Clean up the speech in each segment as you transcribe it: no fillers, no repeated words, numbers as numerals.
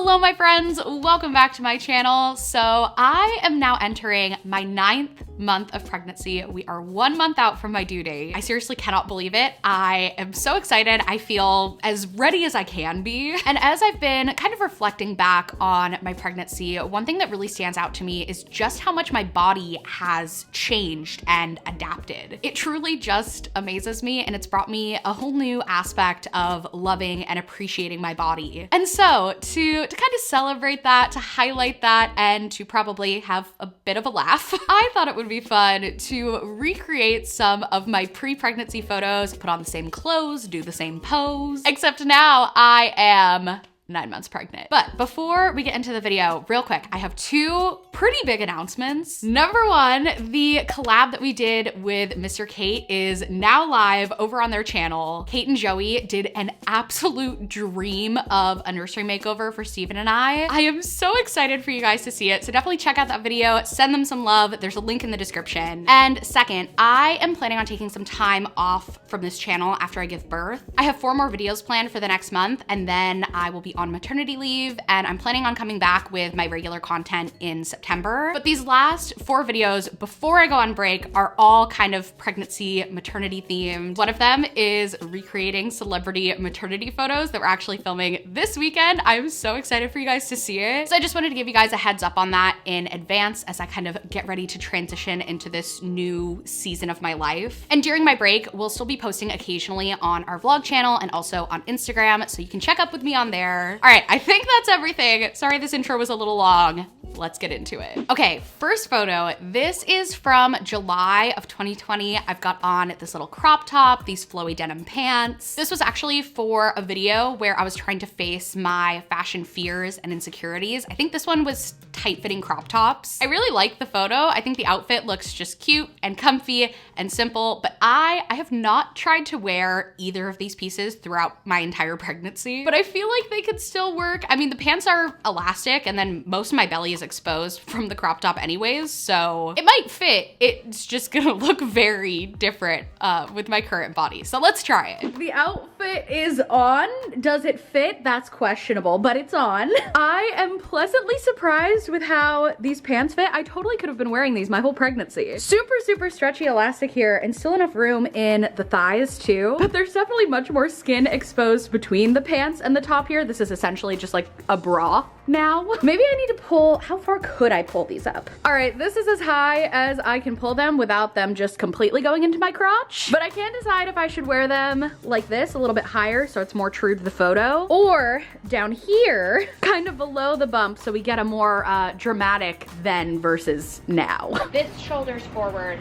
Hello my friends, welcome back to my channel. So I am now entering my 9th month of pregnancy. We are 1 month out from my due date. I seriously cannot believe it. I am so excited. I feel as ready as I can be. And as I've been kind of reflecting back on my pregnancy, one thing that really stands out to me is just how much my body has changed and adapted. It truly just amazes me, and it's brought me a whole new aspect of loving and appreciating my body. And so to kind of celebrate that, to highlight that, and to probably have a bit of a laugh, I thought it would be fun to recreate some of my pre-pregnancy photos, put on the same clothes, do the same pose, except now I am 9 months pregnant. But before we get into the video, real quick, I have two pretty big announcements. Number one, the collab that we did with Mr. Kate is now live over on their channel. Kate and Joey did an absolute dream of a nursery makeover for Steven and I. I am so excited for you guys to see it, so definitely check out that video, send them some love. There's a link in the description. And second, I am planning on taking some time off from this channel after I give birth. I have 4 more videos planned for the next month, and then I will be on maternity leave, and I'm planning on coming back with my regular content in September. But these last 4 videos before I go on break are all kind of pregnancy, maternity themed. One of them is recreating celebrity maternity photos that we're actually filming this weekend. I'm so excited for you guys to see it. So I just wanted to give you guys a heads up on that in advance as I kind of get ready to transition into this new season of my life. And during my break, we'll still be posting occasionally on our vlog channel and also on Instagram, so you can check up with me on there. All right, I think that's everything. Sorry this intro was a little long. Let's get into it. Okay, first photo. This is from July of 2020. I've got on this little crop top, these flowy denim pants. This was actually for a video where I was trying to face my fashion fears and insecurities. I think this one was tight-fitting crop tops. I really like the photo. I think the outfit looks just cute and comfy and simple, but I have not tried to wear either of these pieces throughout my entire pregnancy, but I feel like they could still work. I mean, the pants are elastic, and then most of my belly is exposed from the crop top anyways, so it might fit. It's just gonna look very different with my current body. So let's try it. The outfit is on. Does it fit? That's questionable, but it's on. I am pleasantly surprised with how these pants fit. I totally could have been wearing these my whole pregnancy. Super, super stretchy elastic here, and still enough room in the thighs too, but there's definitely much more skin exposed between the pants and the top here. This is essentially just like a bra now. Maybe I need to pull, how far could I pull these up? All right, this is as high as I can pull them without them just completely going into my crotch, but I can't decide if I should wear them like this, a little bit higher so it's more true to the photo, or down here, kind of below the bump so we get a more dramatic then versus now. This shoulder's forward.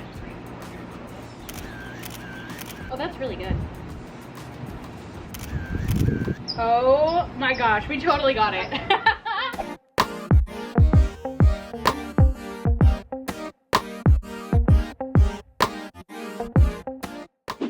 Oh, that's really good. Oh my gosh, we totally got it.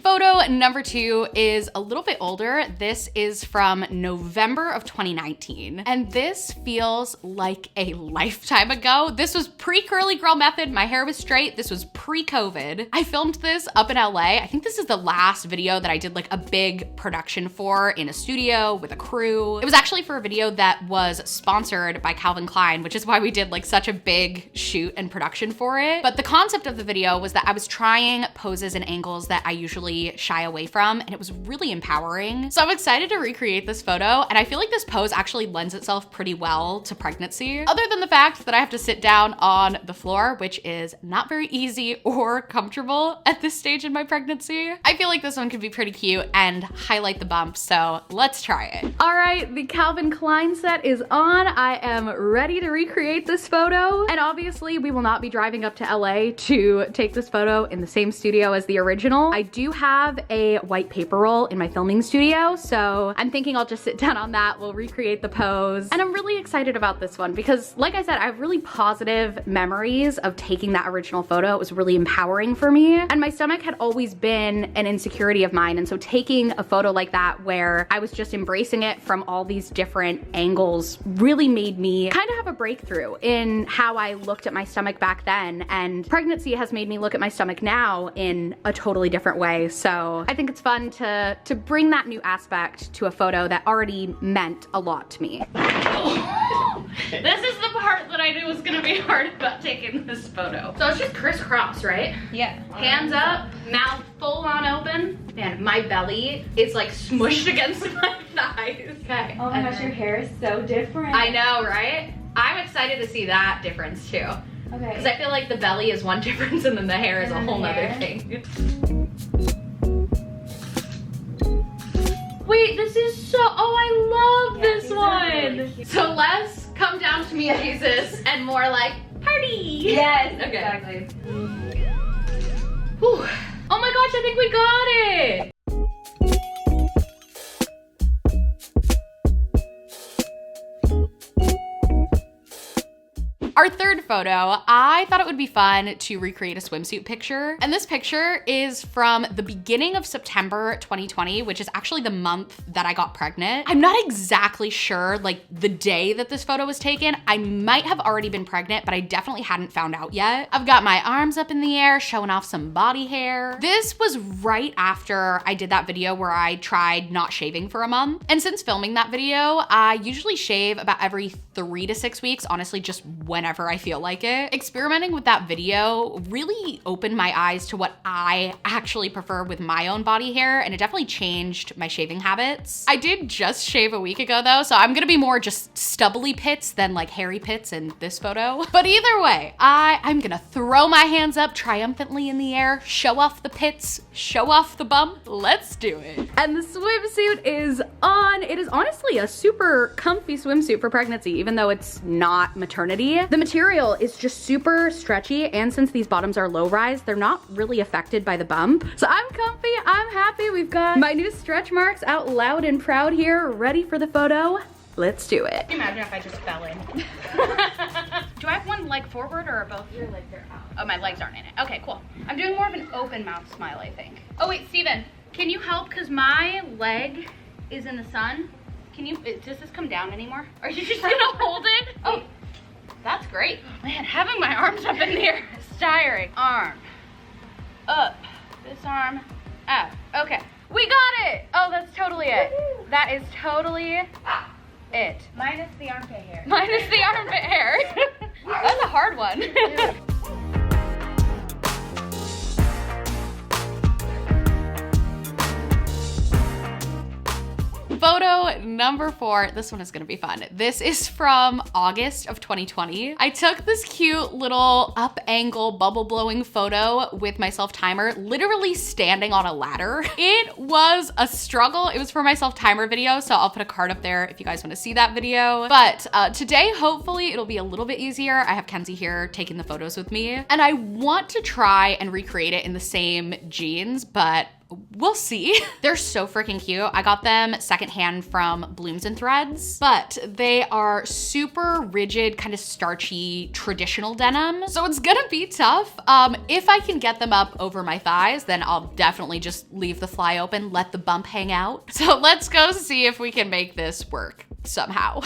Photo number 2 is a little bit older. This is from November of 2019. And this feels like a lifetime ago. This was pre-curly girl method. My hair was straight. This was pre-COVID. I filmed this up in LA. I think this is the last video that I did like a big production for in a studio with a crew. It was actually for a video that was sponsored by Calvin Klein, which is why we did like such a big shoot and production for it. But the concept of the video was that I was trying poses and angles that I usually shy away from, and it was really empowering. So I'm excited to recreate this photo, and I feel like this pose actually lends itself pretty well to pregnancy, other than the fact that I have to sit down on the floor, which is not very easy or comfortable at this stage in my pregnancy. I feel like this one could be pretty cute and highlight the bumps, so let's try it. All right, the Calvin Klein set is on. I am ready to recreate this photo, and obviously we will not be driving up to LA to take this photo in the same studio as the original. I do have a white paper roll in my filming studio, so I'm thinking I'll just sit down on that. We'll recreate the pose, and I'm really excited about this one because, like I said, I have really positive memories of taking that original photo. It was really empowering for me, and my stomach had always been an insecurity of mine, and so taking a photo like that where I was just embracing it from all these different angles really made me kind of have a breakthrough in how I looked at my stomach back then, and pregnancy has made me look at my stomach now in a totally different way. So I think it's fun to bring that new aspect to a photo that already meant a lot to me. taking this photo. So it's just crisscross, right? Yeah. Hands up, mouth full on open. Man, my belly is like smushed against my thighs. Okay. Oh my gosh, your hair is so different. I know, right? I'm excited to see that difference too. Okay. Because I feel like the belly is one difference and then the hair is a whole nother thing. Wait, this is so, oh, I love this one. Really so less come down to me, Jesus, and more like party. Yes, okay. Exactly. Whew. Oh my gosh, I think we got it. Our third photo, I thought it would be fun to recreate a swimsuit picture. And this picture is from the beginning of September 2020, which is actually the month that I got pregnant. I'm not exactly sure like the day that this photo was taken. I might have already been pregnant, but I definitely hadn't found out yet. I've got my arms up in the air, showing off some body hair. This was right after I did that video where I tried not shaving for a month. And since filming that video, I usually shave about every 3 to 6 weeks, honestly, just whenever I feel like it. Experimenting with that video really opened my eyes to what I actually prefer with my own body hair, and it definitely changed my shaving habits. I did just shave a week ago though, so I'm gonna be more just stubbly pits than like hairy pits in this photo. But either way, I'm gonna throw my hands up triumphantly in the air, show off the pits, show off the bump. Let's do it. And the swimsuit is on. It is honestly a super comfy swimsuit for pregnancy, even though it's not maternity. The material is just super stretchy, and since these bottoms are low rise, they're not really affected by the bump. So I'm comfy, I'm happy. We've got my new stretch marks out loud and proud here, ready for the photo. Let's do it. Imagine if I just fell in. Do I have one leg forward or are both your legs are out? Oh, my legs aren't in it. Okay, cool. I'm doing more of an open mouth smile, I think. Oh wait, Steven, can you help? Cause my leg is in the sun. Can you, does this come down anymore? Are you just gonna hold it? Oh. That's great. Man, having my arms up in the air is tiring. Arm, up, this arm, up. Okay, we got it. Oh, that's totally it. That is totally it. Minus the armpit hair. Minus the armpit hair. That's a hard one. Photo number 4, this one is gonna be fun. This is from August of 2020. I took this cute little up angle bubble blowing photo with my self timer, literally standing on a ladder. It was a struggle. It was for my self timer video, so I'll put a card up there if you guys wanna see that video. But today, hopefully it'll be a little bit easier. I have Kenzie here taking the photos with me, and I want to try and recreate it in the same jeans, but we'll see. They're so freaking cute. I got them secondhand from Blooms and Threads, but they are super rigid, kind of starchy, traditional denim. So it's gonna be tough. If I can get them up over my thighs, then I'll definitely just leave the fly open, let the bump hang out. So let's go see if we can make this work somehow.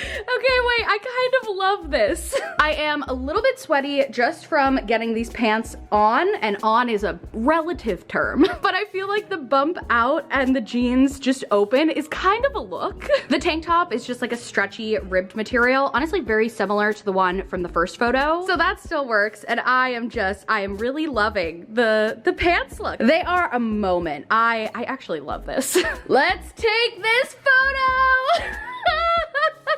Okay, wait, I kind of love this. I am a little bit sweaty just from getting these pants on, and on is a relative term, but I feel like the bump out and the jeans just open is kind of a look. The tank top is just like a stretchy ribbed material, honestly very similar to the one from the first photo. So that still works, and I am really loving the pants look. They are a moment. I actually love this. Let's take this photo.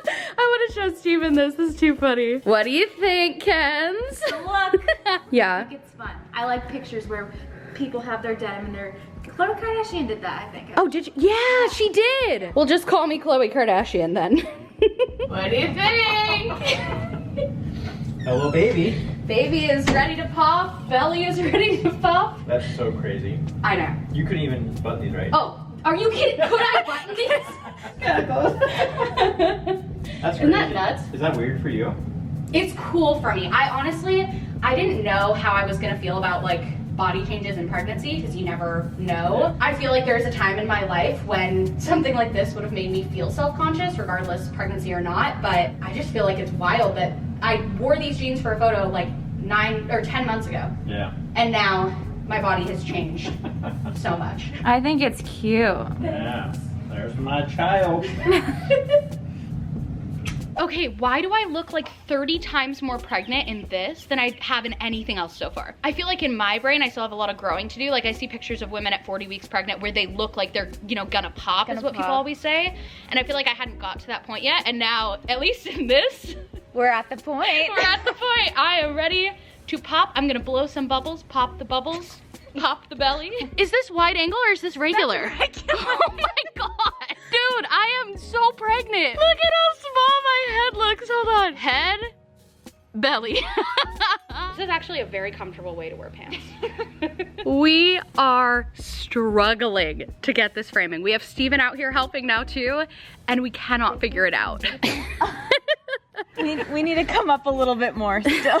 I want to show Steven this. This is too funny. What do you think, Kens? Look. Yeah. I think it's fun. I like pictures where people have their denim and their... Khloe Kardashian did that, I think. Oh, did you? Yeah, she did. Well, just call me Khloe Kardashian then. What do you think? Hello, baby. Baby is ready to pop. Belly is ready to pop. That's so crazy. I know. You couldn't even button these right. Oh, are you kidding? Could I button these? That's Isn't crazy. that nuts? Is that weird for you? It's cool for me. I didn't know how I was gonna feel about like body changes in pregnancy, because you never know. I feel like there's a time in my life when something like this would have made me feel self-conscious, regardless pregnancy or not, but I just feel like it's wild that I wore these jeans for a photo like 9 or 10 months ago. Yeah. And now my body has changed so much. I think it's cute. Yeah. There's my child. Okay, Okay, why do I look like 30 times more pregnant in this than I have in anything else so far? I feel like in my brain, I still have a lot of growing to do. Like I see pictures of women at 40 weeks pregnant where they look like they're, you know, gonna pop is what people always say. And I feel like I hadn't got to that point yet. And now, at least in this, We're at the point. we're at the point. I am ready to pop. I'm gonna blow some bubbles, pop the bubbles, pop the belly. Is this wide angle or is this regular? Oh my God. Dude, I am so pregnant. Look at how small my head looks. Hold on. Head, belly. This is actually a very comfortable way to wear pants. We are struggling to get this framing. We have Steven out here helping now too, and we cannot figure it out. We need to come up a little bit more still.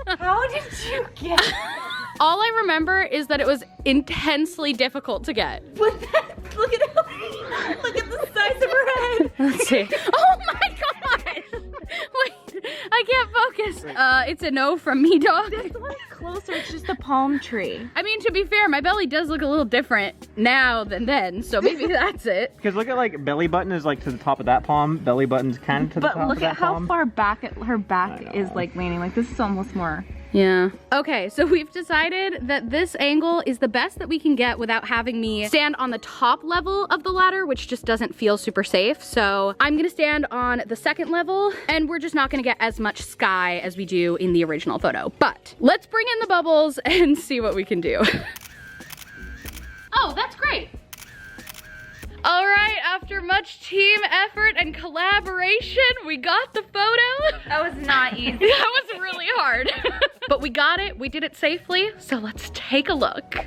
How did you get All I remember is that it was intensely difficult to get. look at look at the size of her head. Let's see. Oh my God! Wait, I can't focus. It's a no from me, dog. This one's closer, it's just a palm tree. I mean, to be fair, my belly does look a little different now than then, so maybe that's it. Because look at like belly button is like to the top of that palm. Belly button's kind of to the But top look of at that how palm. far back her I back know. is like leaning. Like this is almost more. Yeah. Okay, so we've decided that this angle is the best that we can get without having me stand on the top level of the ladder, which just doesn't feel super safe. So I'm gonna stand on the second level, and we're just not gonna get as much sky as we do in the original photo. But let's bring in the bubbles and see what we can do. Oh, that's great. All right, after much team effort and collaboration, we got the photo. That was not easy. That was really hard. But we got it, we did it safely, so let's take a look.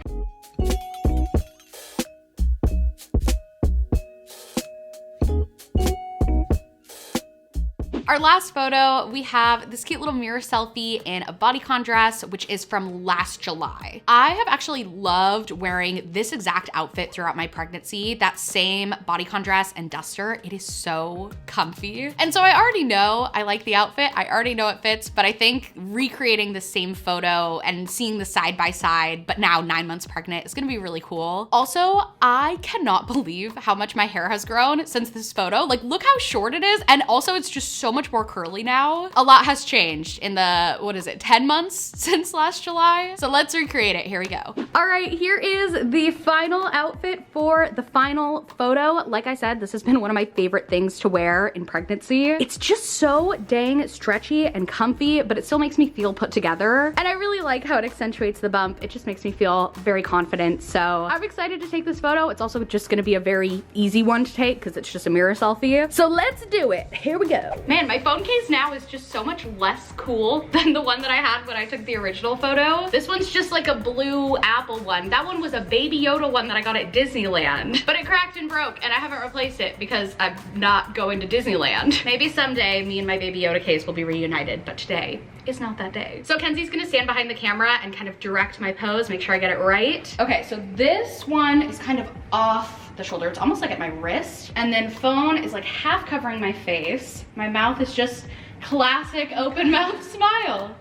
Our last photo, we have this cute little mirror selfie in a bodycon dress, which is from last July. I have actually loved wearing this exact outfit throughout my pregnancy, that same bodycon dress and duster. It is so comfy. And so I already know I like the outfit. I already know it fits, but I think recreating the same photo and seeing the side by side, but now 9 months pregnant, is gonna be really cool. Also, I cannot believe how much my hair has grown since this photo. Like, look how short it is. And also it's just so much more curly now. A lot has changed in the, what is it, 10 months since last July? So let's recreate it, here we go. All right, here is the final outfit for the final photo. Like I said, this has been one of my favorite things to wear in pregnancy. It's just so dang stretchy and comfy, but it still makes me feel put together. And I really like how it accentuates the bump. It just makes me feel very confident. So I'm excited to take this photo. It's also just gonna be a very easy one to take because it's just a mirror selfie. So let's do it, here we go. Man, my phone case now is just so much less cool than the one that I had when I took the original photo. This one's just like a blue apple one. That one was a Baby Yoda one that I got at Disneyland, but it cracked and broke and I haven't replaced it because I'm not going to Disneyland. Maybe someday me and my Baby Yoda case will be reunited, but today is not that day. So Kenzie's gonna stand behind the camera and kind of direct my pose, make sure I get it right. Okay, so this one is kind of off the shoulder. It's almost like at my wrist. And then phone is like half covering my face. My mouth is just classic open mouth smile.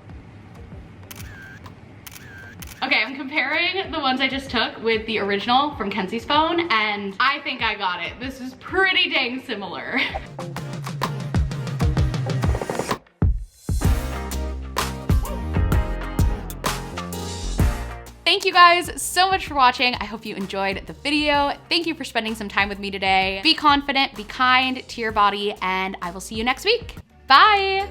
Okay, I'm comparing the ones I just took with the original from Kenzie's phone, and I think I got it. This is pretty dang similar. Thank you guys so much for watching. I hope you enjoyed the video. Thank you for spending some time with me today. Be confident, be kind to your body, and I will see you next week. Bye.